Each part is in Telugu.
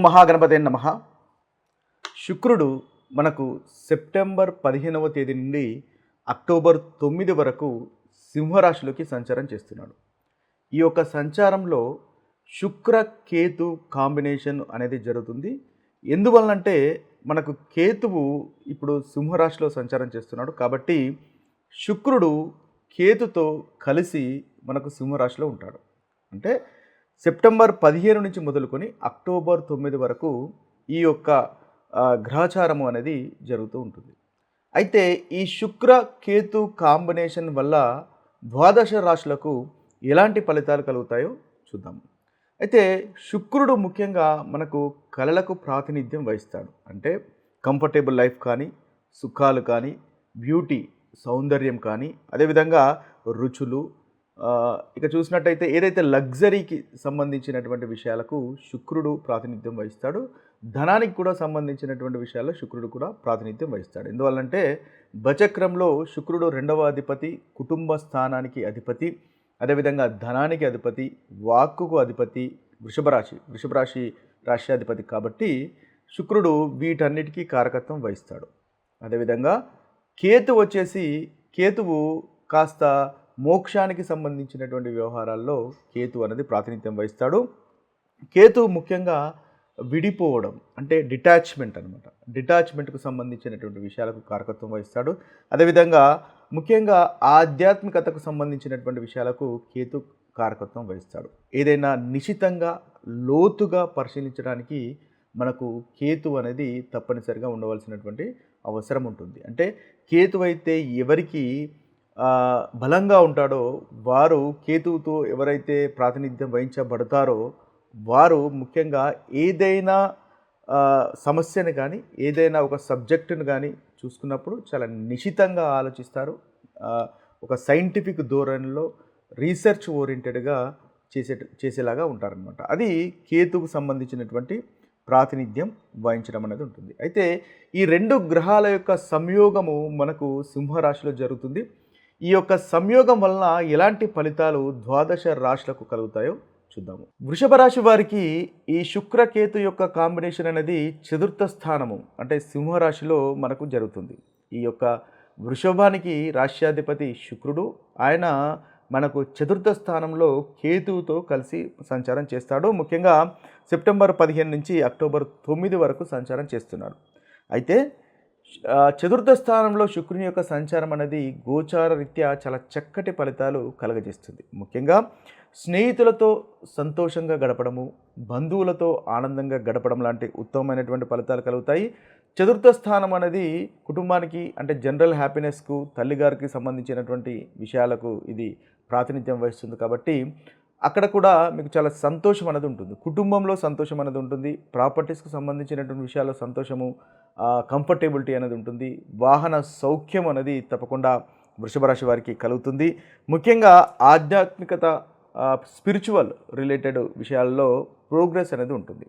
మహాగణపతే నమః. శుక్రుడు మనకు సెప్టెంబర్ 15వ తేదీ నుండి అక్టోబర్ 9 వరకు సింహరాశిలోకి సంచారం చేస్తున్నాడు. ఈ యొక్క సంచారంలో శుక్ర కేతు కాంబినేషన్ అనేది జరుగుతుంది. ఎందువల్లంటే మనకు కేతువు ఇప్పుడు సింహరాశిలో సంచారం చేస్తున్నాడు కాబట్టి శుక్రుడు కేతుతో కలిసి మనకు సింహరాశిలో ఉంటాడు. అంటే సెప్టెంబర్ 15 నుంచి మొదలుకొని అక్టోబర్ 9 వరకు ఈ యొక్క గ్రహచారము అనేది జరుగుతూ ఉంటుంది. అయితే ఈ శుక్ర కేతు కాంబినేషన్ వల్ల ద్వాదశ రాశులకు ఎలాంటి ఫలితాలు కలుగుతాయో చూద్దాము. అయితే శుక్రుడు ముఖ్యంగా మనకు కళలకు ప్రాతినిధ్యం వహిస్తాడు. అంటే కంఫర్టబుల్ లైఫ్ కానీ, సుఖాలు కానీ, బ్యూటీ సౌందర్యం కానీ, అదేవిధంగా రుచులు, ఇక చూసినట్టయితే ఏదైతే లగ్జరీకి సంబంధించినటువంటి విషయాలకు శుక్రుడు ప్రాతినిధ్యం వహిస్తాడు. ధనానికి కూడా సంబంధించినటువంటి విషయాల్లో శుక్రుడు కూడా ప్రాతినిధ్యం వహిస్తాడు. ఎందువల్లంటే బచక్రంలో శుక్రుడు 2వ అధిపతి, కుటుంబ స్థానానికి అధిపతి, అదేవిధంగా ధనానికి అధిపతి, వాక్కుకు అధిపతి, వృషభ రాశి రాశ్యాధిపతి కాబట్టి శుక్రుడు వీటన్నిటికీ కారకత్వం వహిస్తాడు. అదేవిధంగా కేతువు కాస్త మోక్షానికి సంబంధించినటువంటి వ్యవహారాల్లో కేతు అనేది ప్రాతినిధ్యం వహిస్తాడు. కేతు ముఖ్యంగా విడిపోవడం అంటే డిటాచ్మెంట్ అనమాట. డిటాచ్మెంట్కు సంబంధించినటువంటి విషయాలకు కారకత్వం వహిస్తాడు. అదేవిధంగా ముఖ్యంగా ఆధ్యాత్మికతకు సంబంధించినటువంటి విషయాలకు కేతు కారకత్వం వహిస్తాడు. ఏదైనా నిశితంగా లోతుగా పరిశీలించడానికి మనకు కేతు అనేది తప్పనిసరిగా ఉండవలసినటువంటి అవసరం ఉంటుంది. అంటే కేతు అయితే ఎవరికి బలంగా ఉంటాడో వారు, కేతువుతో ఎవరైతే ప్రాతినిధ్యం వహించబడతారో వారు ముఖ్యంగా ఏదైనా సమస్యను కానీ, ఏదైనా ఒక సబ్జెక్టును కానీ చూసుకున్నప్పుడు చాలా నిశితంగా ఆలోచిస్తారు. ఒక సైంటిఫిక్ ధోరణిలో రీసెర్చ్ ఓరియంటెడ్గా చేసేలాగా ఉంటారనమాట. అది కేతుకు సంబంధించినటువంటి ప్రాతినిధ్యం వహించడం అనేది ఉంటుంది. అయితే ఈ రెండు గ్రహాల యొక్క సంయోగము మనకు సింహరాశిలో జరుగుతుంది. ఈ యొక్క సంయోగం వలన ఎలాంటి ఫలితాలు ద్వాదశ రాశులకు కలుగుతాయో చూద్దాము. వృషభ రాశి వారికి ఈ శుక్రకేతు యొక్క కాంబినేషన్ అనేది చతుర్థ స్థానము అంటే సింహరాశిలో మనకు జరుగుతుంది. ఈ యొక్క వృషభానికి రాశ్యాధిపతి శుక్రుడు, ఆయన మనకు చతుర్థ స్థానంలో కేతువుతో కలిసి సంచారం చేస్తాడు. ముఖ్యంగా సెప్టెంబర్ 15 నుంచి అక్టోబర్ 9 వరకు సంచారం చేస్తున్నాడు. అయితే చతుర్థ స్థానంలో శుక్రుని యొక్క సంచారం అనేది గోచార రీత్యా చాలా చక్కటి ఫలితాలు కలగజేస్తుంది. ముఖ్యంగా స్నేహితులతో సంతోషంగా గడపడము, బంధువులతో ఆనందంగా గడపడం లాంటి ఉత్తమమైనటువంటి ఫలితాలు కలుగుతాయి. చతుర్థ స్థానం అనేది కుటుంబానికి అంటే జనరల్ హ్యాపీనెస్కు, తల్లిగారికి సంబంధించినటువంటి విషయాలకు ఇది ప్రాతినిధ్యం వహిస్తుంది. కాబట్టి అక్కడ కూడా మీకు చాలా సంతోషం అనేది ఉంటుంది. కుటుంబంలో సంతోషం అనేది ఉంటుంది. ప్రాపర్టీస్కు సంబంధించినటువంటి విషయాల్లో సంతోషము, కంఫర్టబిలిటీ అనేది ఉంటుంది. వాహన సౌఖ్యం అనేది తప్పకుండా వృషభ రాశి వారికి కలుగుతుంది. ముఖ్యంగా ఆధ్యాత్మికత, స్పిరిచువల్ రిలేటెడ్ విషయాల్లో ప్రోగ్రెస్ అనేది ఉంటుంది.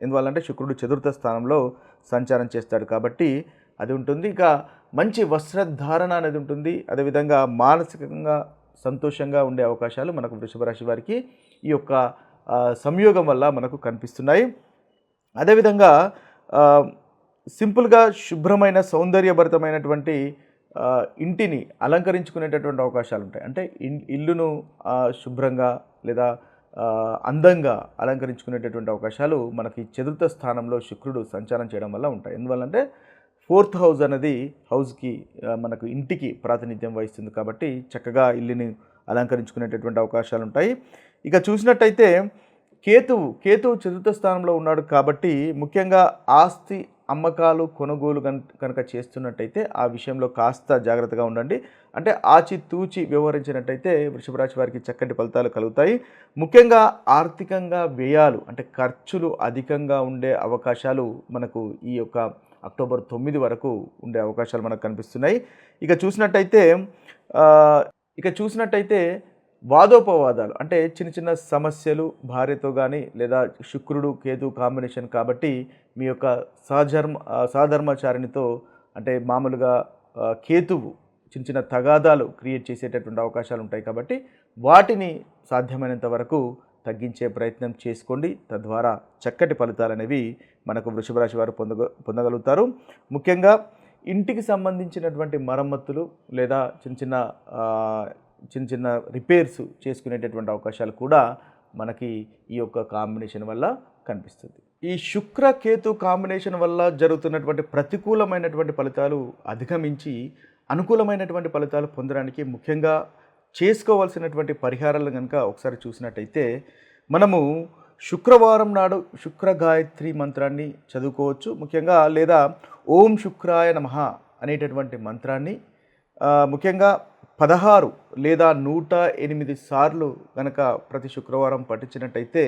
ఎందువల్లంటే శుక్రుడు చతుర్థ స్థానంలో సంచారం చేస్తాడు కాబట్టి అది ఉంటుంది. ఇక మంచి వస్త్రధారణ అనేది ఉంటుంది. అదేవిధంగా మానసికంగా సంతోషంగా ఉండే అవకాశాలు మనకు వృషభ రాశి వారికి ఈ యొక్క సంయోగం వల్ల మనకు కనిపిస్తున్నాయి. అదేవిధంగా సింపుల్గా శుభ్రమైన సౌందర్యభరితమైనటువంటి ఇంటిని అలంకరించుకునేటటువంటి అవకాశాలు ఉంటాయి. అంటే ఇల్లును శుభ్రంగా లేదా అందంగా అలంకరించుకునేటటువంటి అవకాశాలు మనకి చతుర్థ స్థానంలో శుక్రుడు సంచారం చేయడం వల్ల ఉంటాయి. ఎందువల్లంటే 4th హౌస్ అనేది హౌస్కి మనకు ఇంటికి ప్రాతినిధ్యం వహిస్తుంది కాబట్టి చక్కగా ఇల్లుని అలంకరించుకునేటటువంటి అవకాశాలు ఉంటాయి. ఇక చూసినట్టయితే కేతువు చతుర్థ స్థానంలో ఉన్నాడు కాబట్టి ముఖ్యంగా ఆస్తి అమ్మకాలు, కొనుగోలు కనుక చేస్తున్నట్టయితే ఆ విషయంలో కాస్త జాగ్రత్తగా ఉండండి. అంటే ఆచితూచి వ్యవహరించినట్టయితే వృషభ రాశి వారికి చక్కటి ఫలితాలు కలుగుతాయి. ముఖ్యంగా ఆర్థికంగా వ్యయాలు అంటే ఖర్చులు అధికంగా ఉండే అవకాశాలు మనకు ఈ యొక్క అక్టోబర్ 9 వరకు ఉండే అవకాశాలు మనకు కనిపిస్తున్నాయి. ఇక చూసినట్టయితే వాదోపవాదాలు అంటే చిన్న చిన్న సమస్యలు భార్యతో కానీ లేదా శుక్రుడు కేతు కాంబినేషన్ కాబట్టి మీ యొక్క సహధర్మచారినితో అంటే మామూలుగా కేతువు చిన్న చిన్న తగాదాలు క్రియేట్ చేసేటటువంటి అవకాశాలు ఉంటాయి. కాబట్టి వాటిని సాధ్యమైనంత వరకు తగ్గించే ప్రయత్నం చేసుకోండి. తద్వారా చక్కటి ఫలితాలు అనేవి మనకు వృషభ రాశి వారు పొందగలుగుతారు. ముఖ్యంగా ఇంటికి సంబంధించినటువంటి మరమ్మతులు లేదా చిన్న చిన్న రిపేర్స్ చేసుకునేటటువంటి అవకాశాలు కూడా మనకి ఈ యొక్క కాంబినేషన్ వల్ల కనిపిస్తుంది. ఈ శుక్ర కేతు కాంబినేషన్ వల్ల జరుగుతున్నటువంటి ప్రతికూలమైనటువంటి ఫలితాలు అధిగమించి అనుకూలమైనటువంటి ఫలితాలు పొందడానికి ముఖ్యంగా చేసుకోవాల్సినటువంటి పరిహారాలు కనుక ఒకసారి చూసినట్టయితే మనము శుక్రవారం నాడు శుక్ర గాయత్రి మంత్రాన్ని చదువుకోవచ్చు ముఖ్యంగా, లేదా ఓం శుక్రాయ నమః అనేటటువంటి మంత్రాన్ని ముఖ్యంగా 16 లేదా 108 సార్లు కనుక ప్రతి శుక్రవారం పఠించినట్టయితే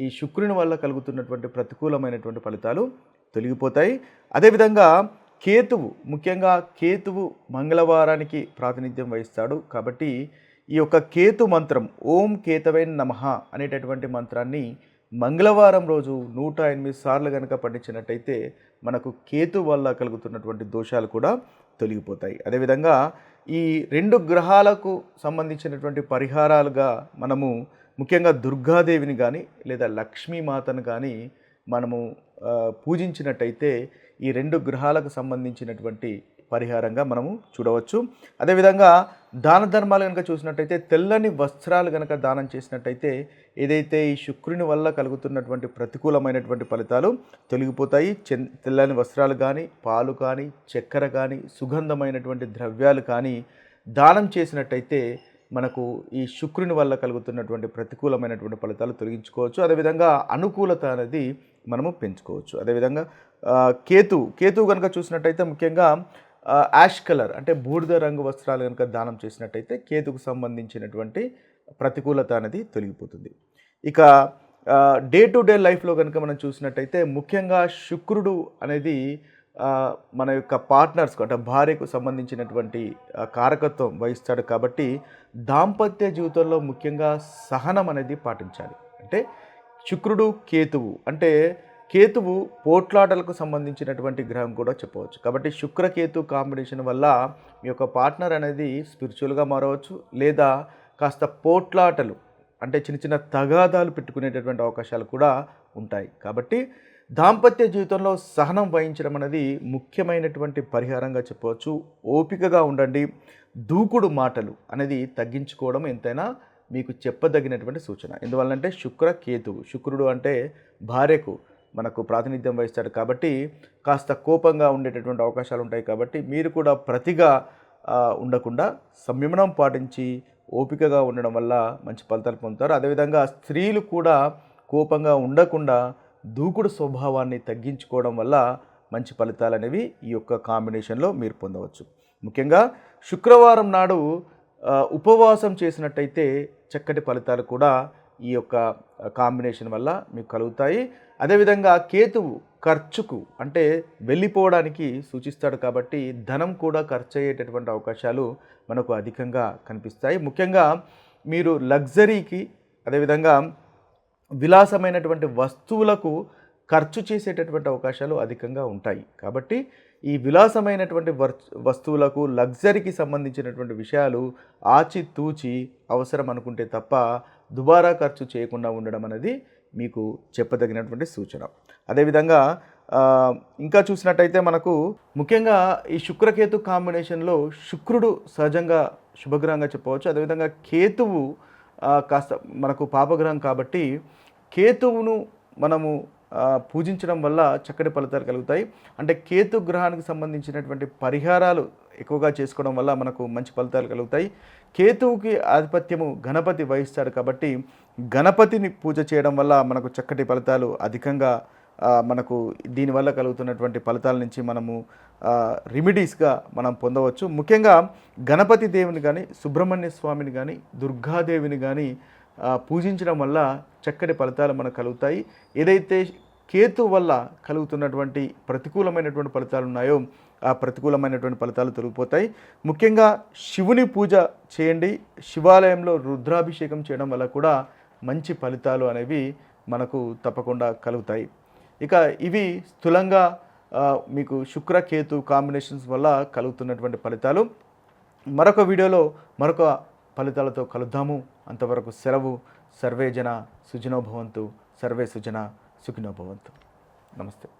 ఈ శుక్రుని వల్ల కలుగుతున్నటువంటి ప్రతికూలమైనటువంటి ఫలితాలు తొలగిపోతాయి. అదేవిధంగా కేతువు, ముఖ్యంగా కేతువు మంగళవారానికి ప్రాతినిధ్యం వహిస్తాడు కాబట్టి ఈ యొక్క కేతు మంత్రం ఓం కేతవే నమః అనేటటువంటి మంత్రాన్ని మంగళవారం రోజు 108 సార్లు కనుక పఠించినట్టయితే మనకు కేతు వల్ల కలుగుతున్నటువంటి దోషాలు కూడా తొలగిపోతాయి. అదేవిధంగా ఈ 2 గ్రహాలకు సంబంధించినటువంటి పరిహారాలుగా మనము ముఖ్యంగా దుర్గాదేవిని కానీ లేదా లక్ష్మీమాతను కానీ మనము పూజించినట్టయితే ఈ 2 గ్రహాలకు సంబంధించినటువంటి పరిహారంగా మనము చూడవచ్చు. అదేవిధంగా దాన ధర్మాలు కనుక చూసినట్టయితే తెల్లని వస్త్రాలు కనుక దానం చేసినట్టయితే ఏదైతే ఈ శుక్రుని వల్ల కలుగుతున్నటువంటి ప్రతికూలమైనటువంటి ఫలితాలు తొలగిపోతాయి. తెల్లని వస్త్రాలు కానీ, పాలు కానీ, చక్కెర కానీ, సుగంధమైనటువంటి ద్రవ్యాలు కానీ దానం చేసినట్టయితే మనకు ఈ శుక్రుని వల్ల కలుగుతున్నటువంటి ప్రతికూలమైనటువంటి ఫలితాలు తొలగించుకోవచ్చు. అదేవిధంగా అనుకూలత అనేది మనము పెంచుకోవచ్చు. అదేవిధంగా కేతు కనుక చూసినట్టయితే ముఖ్యంగా యాష్ కలర్ అంటే బూడిద రంగు వస్త్రాలు కనుక దానం చేసినట్టయితే కేతుకు సంబంధించినటువంటి ప్రతికూలత అనేది తొలగిపోతుంది. ఇక డే టు డే లైఫ్లో కనుక మనం చూసినట్టయితే ముఖ్యంగా శుక్రుడు అనేది మన యొక్క పార్ట్నర్స్కు అంటే భార్యకు సంబంధించినటువంటి కారకత్వం వహిస్తాడు కాబట్టి దాంపత్య జీవితంలో ముఖ్యంగా సహనం అనేది పాటించాలి. అంటే శుక్రుడు కేతువు అంటే కేతువు పోట్లాటలకు సంబంధించినటువంటి గ్రహం కూడా చెప్పవచ్చు. కాబట్టి శుక్రకేతు కాంబినేషన్ వల్ల మీ యొక్క పార్ట్నర్ అనేది స్పిరిచువల్గా మారవచ్చు, లేదా కాస్త పోట్లాటలు అంటే చిన్న చిన్న తగాదాలు పెట్టుకునేటటువంటి అవకాశాలు కూడా ఉంటాయి. కాబట్టి దాంపత్య జీవితంలో సహనం వహించడం అనేది ముఖ్యమైనటువంటి పరిహారంగా చెప్పవచ్చు. ఓపికగా ఉండండి. దూకుడు మాటలు అనేది తగ్గించుకోవడం ఎంతైనా మీకు చెప్పదగినటువంటి సూచన. ఎందువల్లంటే శుక్రుడు అంటే భార్యకు మనకు ప్రాతినిధ్యం వహిస్తాడు కాబట్టి కాస్త కోపంగా ఉండేటటువంటి అవకాశాలు ఉంటాయి. కాబట్టి మీరు కూడా ప్రతిగా ఉండకుండా సంయమనం పాటించి ఓపికగా ఉండడం వల్ల మంచి ఫలితాలు పొందుతారు. అదేవిధంగా స్త్రీలు కూడా కోపంగా ఉండకుండా దూకుడు స్వభావాన్ని తగ్గించుకోవడం వల్ల మంచి ఫలితాలు అనేవి ఈ యొక్క కాంబినేషన్లో మీరు పొందవచ్చు. ముఖ్యంగా శుక్రవారం నాడు ఉపవాసం చేసినట్టయితే చక్కటి ఫలితాలు కూడా ఈ యొక్క కాంబినేషన్ వల్ల మీకు కలుగుతాయి. అదేవిధంగా కేతువు ఖర్చుకు అంటే వెళ్ళిపోవడానికి సూచిస్తాడు కాబట్టి ధనం కూడా ఖర్చు అయ్యేటటువంటి అవకాశాలు మనకు అధికంగా కనిపిస్తాయి. ముఖ్యంగా మీరు లగ్జరీకి అదేవిధంగా విలాసమైనటువంటి వస్తువులకు ఖర్చు చేసేటటువంటి అవకాశాలు అధికంగా ఉంటాయి. కాబట్టి ఈ విలాసమైనటువంటి వస్తువులకు లగ్జరీకి సంబంధించినటువంటి విషయాలు ఆచితూచి అవసరం అనుకుంటే తప్ప దుబారా ఖర్చు చేయకుండా ఉండడం అనేది మీకు చెప్పదగినటువంటి సూచన. అదేవిధంగా ఇంకా చూసినట్టయితే మనకు ముఖ్యంగా ఈ శుక్రకేతు కాంబినేషన్లో శుక్రుడు సహజంగా శుభగ్రహంగా చెప్పవచ్చు. అదేవిధంగా కేతువు కాస్త మనకు పాపగ్రహం కాబట్టి కేతువును మనము పూజించడం వల్ల చక్కటి ఫలితాలు కలుగుతాయి. అంటే కేతు గ్రహానికి సంబంధించినటువంటి పరిహారాలు ఎక్కువగా చేసుకోవడం వల్ల మనకు మంచి ఫలితాలు కలుగుతాయి. కేతువుకి ఆధిపత్యము గణపతి వహిస్తాడు కాబట్టి గణపతిని పూజ చేయడం వల్ల మనకు చక్కటి ఫలితాలు అధికంగా మనకు దీనివల్ల కలుగుతున్నటువంటి ఫలితాల నుంచి మనము రెమెడీస్గా మనం పొందవచ్చు. ముఖ్యంగా గణపతి దేవుని కానీ సుబ్రహ్మణ్య స్వామిని కానీ దుర్గాదేవిని కానీ పూజించడం వల్ల చక్కటి ఫలితాలు మనకు కలుగుతాయి. ఏదైతే కేతు వల్ల కలుగుతున్నటువంటి ప్రతికూలమైనటువంటి ఫలితాలు ఉన్నాయో ఆ ప్రతికూలమైనటువంటి ఫలితాలు తొలగిపోతాయి. ముఖ్యంగా శివుని పూజ చేయండి. శివాలయంలో రుద్రాభిషేకం చేయడం వల్ల కూడా మంచి ఫలితాలు అనేవి మనకు తప్పకుండా కలుగుతాయి. ఇక ఇవి స్థూలంగా మీకు శుక్ర కేతు కాంబినేషన్స్ వల్ల కలుగుతున్నటువంటి ఫలితాలు. మరొక వీడియోలో మరొక ఫలితాలతో కలుద్దాము. అంతవరకు సెలవు. సర్వే జన సుజనో భవంతు, సర్వే సుజన సుఖినో భవంతు. నమస్తే.